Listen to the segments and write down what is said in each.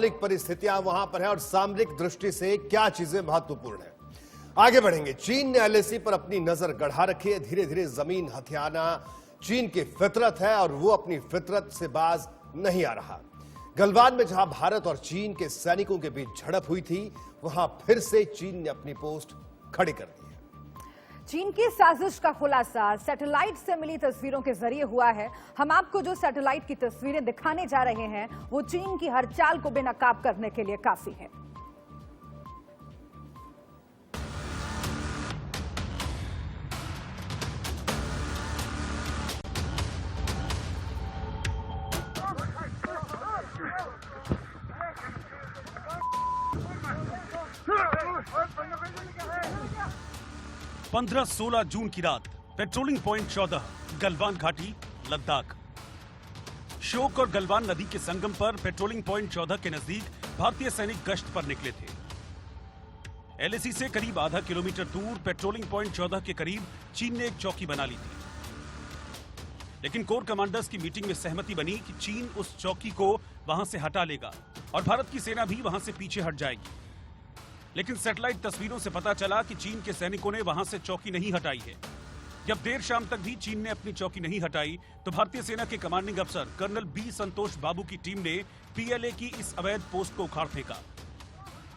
भौगोलिक परिस्थितियां वहां पर है और सामरिक दृष्टि से क्या चीजें महत्वपूर्ण है। आगे बढ़ेंगे। चीन ने एलएसी पर अपनी नजर गढ़ा रखी है। धीरे धीरे जमीन हथियाना चीन की फितरत है और वो अपनी फितरत से बाज नहीं आ रहा। गलवान में जहां भारत और चीन के सैनिकों के बीच झड़प हुई थी, वहां फिर से चीन ने अपनी पोस्ट खड़ी कर दी है। चीन की साजिश का खुलासा सैटेलाइट से मिली तस्वीरों के जरिए हुआ है। हम आपको जो सैटेलाइट की तस्वीरें दिखाने जा रहे हैं वो चीन की हर चाल को बेनकाब करने के लिए काफी है। पंद्रह 16 जून की रात, पेट्रोलिंग पॉइंट 14, गलवान घाटी, लद्दाख। श्योक और गलवान नदी के संगम पर पेट्रोलिंग पॉइंट 14 के नजदीक भारतीय सैनिक गश्त पर निकले थे। एलएसी से करीब आधा किलोमीटर दूर पेट्रोलिंग पॉइंट 14 के करीब चीन ने एक चौकी बना ली थी, लेकिन कोर कमांडर्स की मीटिंग में सहमति बनी कि चीन उस चौकी को वहां से हटा लेगा और भारत की सेना भी वहां से पीछे हट जाएगी। लेकिन सैटेलाइट तस्वीरों से पता चला कि चीन के सैनिकों ने वहां से चौकी नहीं हटाई है। जब देर शाम तक भी चीन ने अपनी चौकी नहीं हटाई तो भारतीय सेना के कमांडिंग अफसर कर्नल बी संतोष बाबू की टीम ने पीएलए की इस अवैध पोस्ट को उखाड़ फेंका।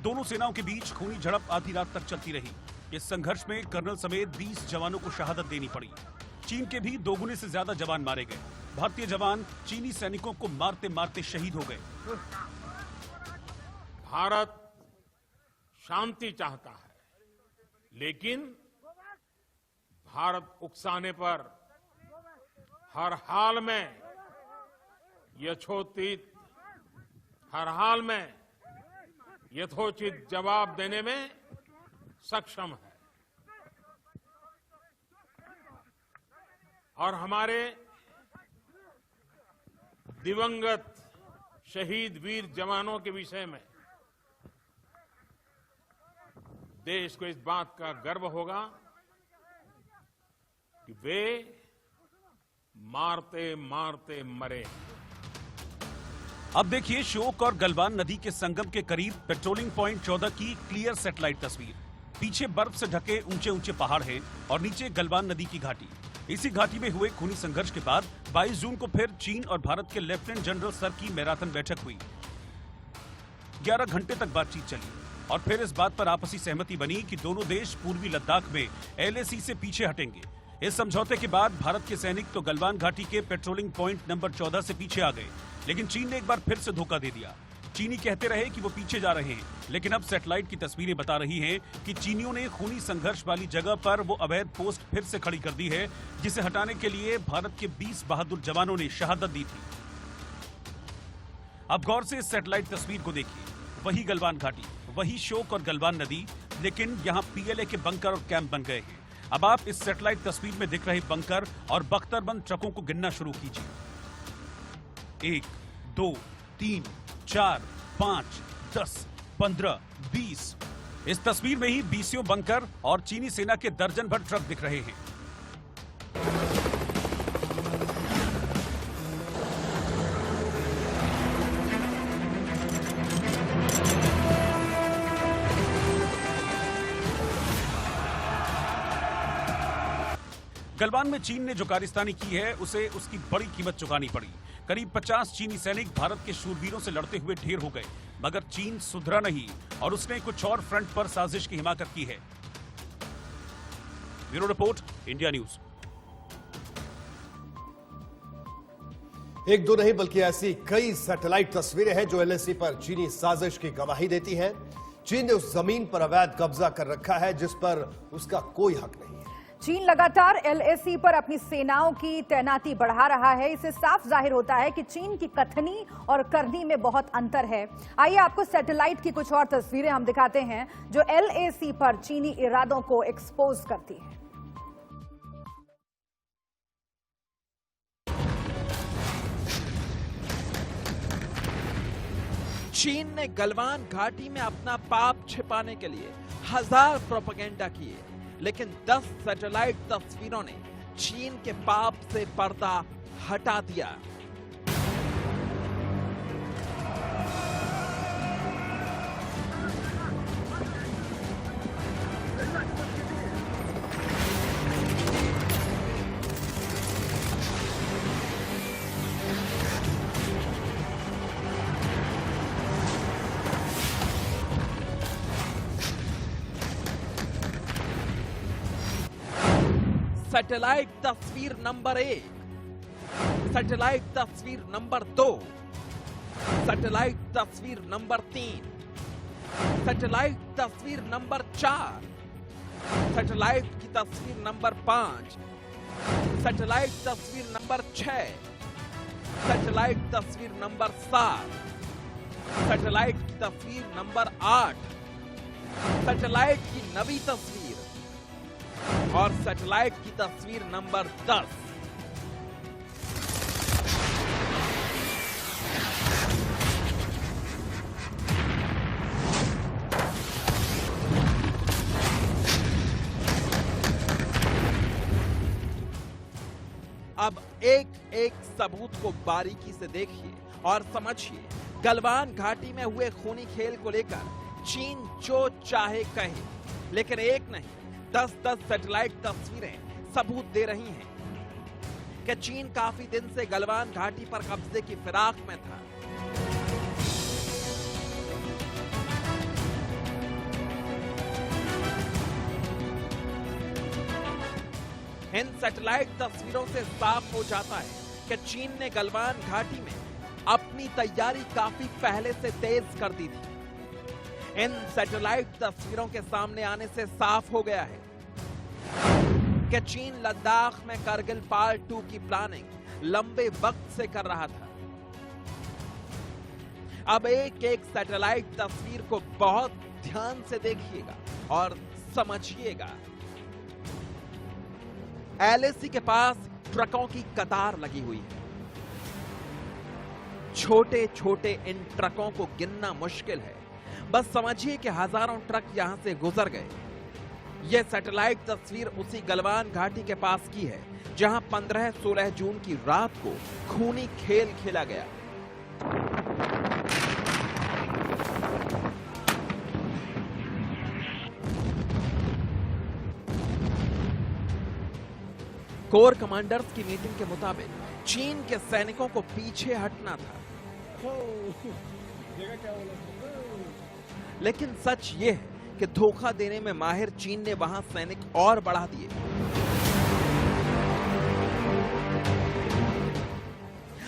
दोनों सेनाओं के बीच खूनी झड़प आधी रात तक चलती रही। इस संघर्ष में कर्नल समेत 20 जवानों को शहादत देनी पड़ी। चीन के भी दोगुने से ज्यादा जवान मारे गए। भारतीय जवान चीनी सैनिकों को मारते मारते शहीद हो गए। भारत शांति चाहता है, लेकिन भारत उकसाने पर हर हाल में यथोचित यथोचित जवाब देने में सक्षम है। और हमारे दिवंगत शहीद वीर जवानों के विषय में देश को इस बात का गर्व होगा कि वे मारते मारते मरे। अब देखिए श्योक और गलवान नदी के संगम के करीब पेट्रोलिंग पॉइंट 14 की क्लियर सैटेलाइट तस्वीर। पीछे बर्फ से ढके ऊंचे ऊंचे पहाड़ हैं और नीचे गलवान नदी की घाटी। इसी घाटी में हुए खूनी संघर्ष के बाद 22 जून को फिर चीन और भारत के लेफ्टिनेंट जनरल स्तर की मैराथन बैठक हुई। 11 घंटे तक बातचीत चली और फिर इस बात पर आपसी सहमति बनी कि दोनों देश पूर्वी लद्दाख में एलएसी से पीछे हटेंगे। इस समझौते के बाद भारत के सैनिक तो गलवान घाटी के पेट्रोलिंग पॉइंट नंबर 14 से पीछे आ गए, लेकिन चीन ने एक बार फिर से धोखा दे दिया। चीनी कहते रहे कि वो पीछे जा रहे हैं, लेकिन अब सैटेलाइट की तस्वीरें बता रही हैं कि चीनियों ने खूनी संघर्ष वाली जगह पर वो अवैध पोस्ट फिर से खड़ी कर दी है, जिसे हटाने के लिए भारत के 20 बहादुर जवानों ने शहादत दी थी। अब गौर से इस सैटेलाइट तस्वीर को देखिए। वही गलवान घाटी, वही श्योक और गलवान नदी, लेकिन यहाँ पीएलए के बंकर और कैंप बन गए हैं। अब आप इस सैटेलाइट तस्वीर में दिख रहे बंकर और बख्तरबंद ट्रकों को गिनना शुरू कीजिए। 1, 2, 3, 4, 5, 10, 15, 20। इस तस्वीर में ही 20 बंकर और चीनी सेना के दर्जन भर ट्रक दिख रहे हैं। गलवान में चीन ने जो कारस्तानी की है उसे उसकी बड़ी कीमत चुकानी पड़ी। करीब 50 चीनी सैनिक भारत के शूरवीरों से लड़ते हुए ढेर हो गए, मगर चीन सुधरा नहीं और उसने कुछ और फ्रंट पर साजिश की हिमाकत की है। Bureau report, India news. एक दो नहीं बल्कि ऐसी कई सैटेलाइट तस्वीरें हैं जो एलएसी पर चीनी साजिश की गवाही देती हैं। चीन ने उस जमीन पर अवैध कब्जा कर रखा है जिस पर उसका कोई हक नहीं है। चीन लगातार एलएसी पर अपनी सेनाओं की तैनाती बढ़ा रहा है। इससे साफ जाहिर होता है कि चीन की कथनी और करनी में बहुत अंतर है। आइए आपको सैटेलाइट की कुछ और तस्वीरें हम दिखाते हैं जो एलएसी पर चीनी इरादों को एक्सपोज करती हैं। चीन ने गलवान घाटी में अपना पाप छिपाने के लिए 1000 प्रोपेगेंडा किए, लेकिन 10 सैटेलाइट तस्वीरों ने चीन के पाप से पर्दा हटा दिया। सैटेलाइट तस्वीर नंबर 1, सैटेलाइट तस्वीर नंबर 2, सैटेलाइट तस्वीर नंबर 3, सैटेलाइट तस्वीर नंबर 4, सैटेलाइट की तस्वीर नंबर 5, सैटेलाइट तस्वीर नंबर 6, सैटेलाइट तस्वीर नंबर 7, सैटेलाइट की तस्वीर नंबर 8, सैटेलाइट की 9वीं तस्वीर और सैटेलाइट की तस्वीर नंबर 10। अब एक एक सबूत को बारीकी से देखिए और समझिए। गलवान घाटी में हुए खूनी खेल को लेकर चीन जो चाहे कहे, लेकिन एक नहीं 10-10 सैटेलाइट तस्वीरें सबूत दे रही हैं कि चीन काफी दिन से गलवान घाटी पर कब्जे की फिराक में था। इन सैटेलाइट तस्वीरों से साफ हो जाता है कि चीन ने गलवान घाटी में अपनी तैयारी काफी पहले से तेज कर दी थी। इन सैटेलाइट तस्वीरों के सामने आने से साफ हो गया है कि चीन लद्दाख में करगिल पार्ट 2 की प्लानिंग लंबे वक्त से कर रहा था। अब एक एक सैटेलाइट तस्वीर को बहुत ध्यान से देखिएगा और समझिएगा। एलएसी के पास ट्रकों की कतार लगी हुई है। छोटे छोटे इन ट्रकों को गिनना मुश्किल है। बस समझिए कि हजारों ट्रक यहां से गुजर गए। यह सैटेलाइट तस्वीर उसी गलवान घाटी के पास की है जहां 15-16 जून की रात को खूनी खेल खेला गया। कोर कमांडर्स की मीटिंग के मुताबिक चीन के सैनिकों को पीछे हटना था, लेकिन सच ये है कि धोखा देने में माहिर चीन ने वहां सैनिक और बढ़ा दिए।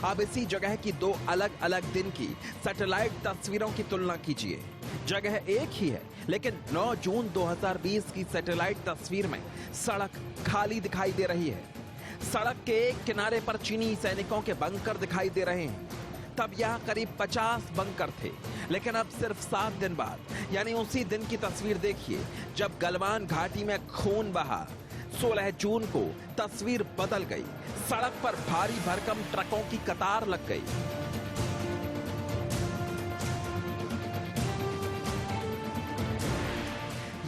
अब इसी जगह की दो अलग अलग दिन की सैटेलाइट तस्वीरों की तुलना कीजिए। जगह एक ही है, लेकिन 9 जून 2020 की सैटेलाइट तस्वीर में सड़क खाली दिखाई दे रही है। सड़क के एक किनारे पर चीनी सैनिकों के बंकर दिखाई दे रहे हैं। तब यहां करीब 50 बंकर थे, लेकिन अब सिर्फ 7 दिन बाद, यानी उसी दिन की तस्वीर देखिए जब गलवान घाटी में खून बहा। 16 जून को तस्वीर बदल गई। सड़क पर भारी भरकम ट्रकों की कतार लग गई।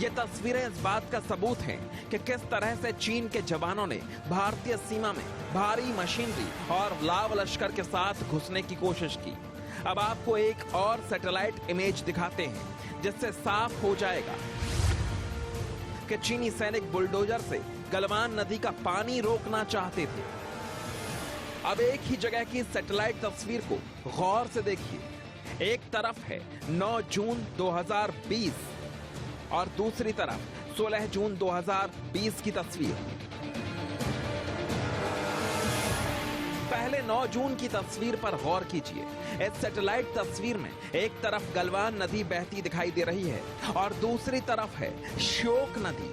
ये तस्वीरें इस बात का सबूत हैं कि किस तरह से चीन के जवानों ने भारतीय सीमा में भारी मशीनरी और लाव लश्कर के साथ घुसने की कोशिश की। अब आपको एक और सैटेलाइट इमेज दिखाते हैं जिससे साफ हो जाएगा कि चीनी सैनिक बुलडोजर से गलवान नदी का पानी रोकना चाहते थे। अब एक ही जगह की सैटेलाइट तस्वीर को गौर से देखिए। एक तरफ है 9 जून 2020 और दूसरी तरफ 16 जून 2020 की तस्वीर। पहले 9 जून की तस्वीर पर गौर कीजिए। इस सैटेलाइट तस्वीर में एक तरफ गलवान नदी बहती दिखाई दे रही है और दूसरी तरफ है श्योक नदी।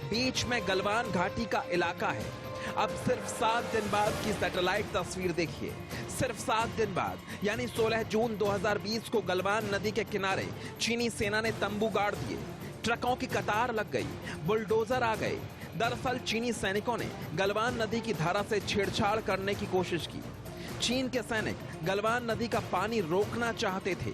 बीच में गलवान घाटी का इलाका है। अब सिर्फ 7 दिन बाद की सैटेलाइट तस्वीर देखिए। सिर्फ 7 दिन बाद, यानी 16 जून 2020 को गलवान नदी के किनारे चीनी सेना ने तंबू गाड़ दिए। ट्रकों की कतार लग गई, बुलडोजर आ गए। दरअसल चीनी सैनिकों ने गलवान नदी की धारा से छेड़छाड़ करने की कोशिश की। चीन के सैनिक गलवान नदी का पानी रोकना चाहते थे।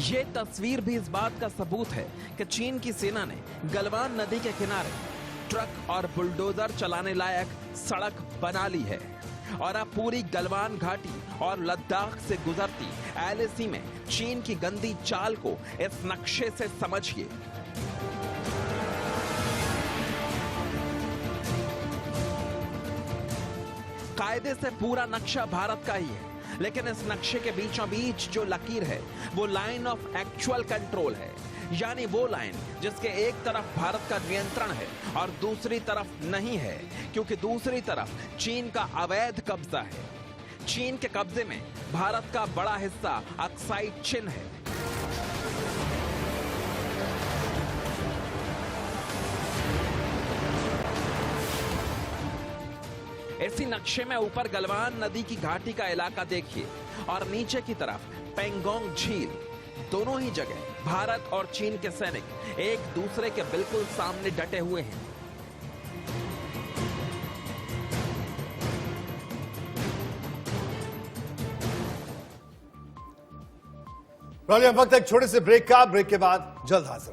ये तस्वीर भी इस बात का सबूत है कि चीन की सेना ने गलवान नदी के किनारे ट्रक और बुलडोजर चलाने लायक सड़क बना ली है। और अब पूरी गलवान घाटी और लद्दाख से गुजरती एलएसी में चीन की गंदी चाल को इस नक्शे से समझिए। कायदे से पूरा नक्शा भारत का ही है, लेकिन इस नक्शे के बीचों बीच जो लकीर है वो लाइन ऑफ एक्चुअल कंट्रोल है। यानी वो लाइन जिसके एक तरफ भारत का नियंत्रण है और दूसरी तरफ नहीं है, क्योंकि दूसरी तरफ चीन का अवैध कब्जा है। चीन के कब्जे में भारत का बड़ा हिस्सा अक्साई चिन है। इसी नक्शे में ऊपर गलवान नदी की घाटी का इलाका देखिए और नीचे की तरफ पेंगोंग झील। दोनों ही जगह भारत और चीन के सैनिक एक दूसरे के बिल्कुल सामने डटे हुए हैं। वक्त एक छोटे से ब्रेक का, ब्रेक के बाद जल्द हाजिर।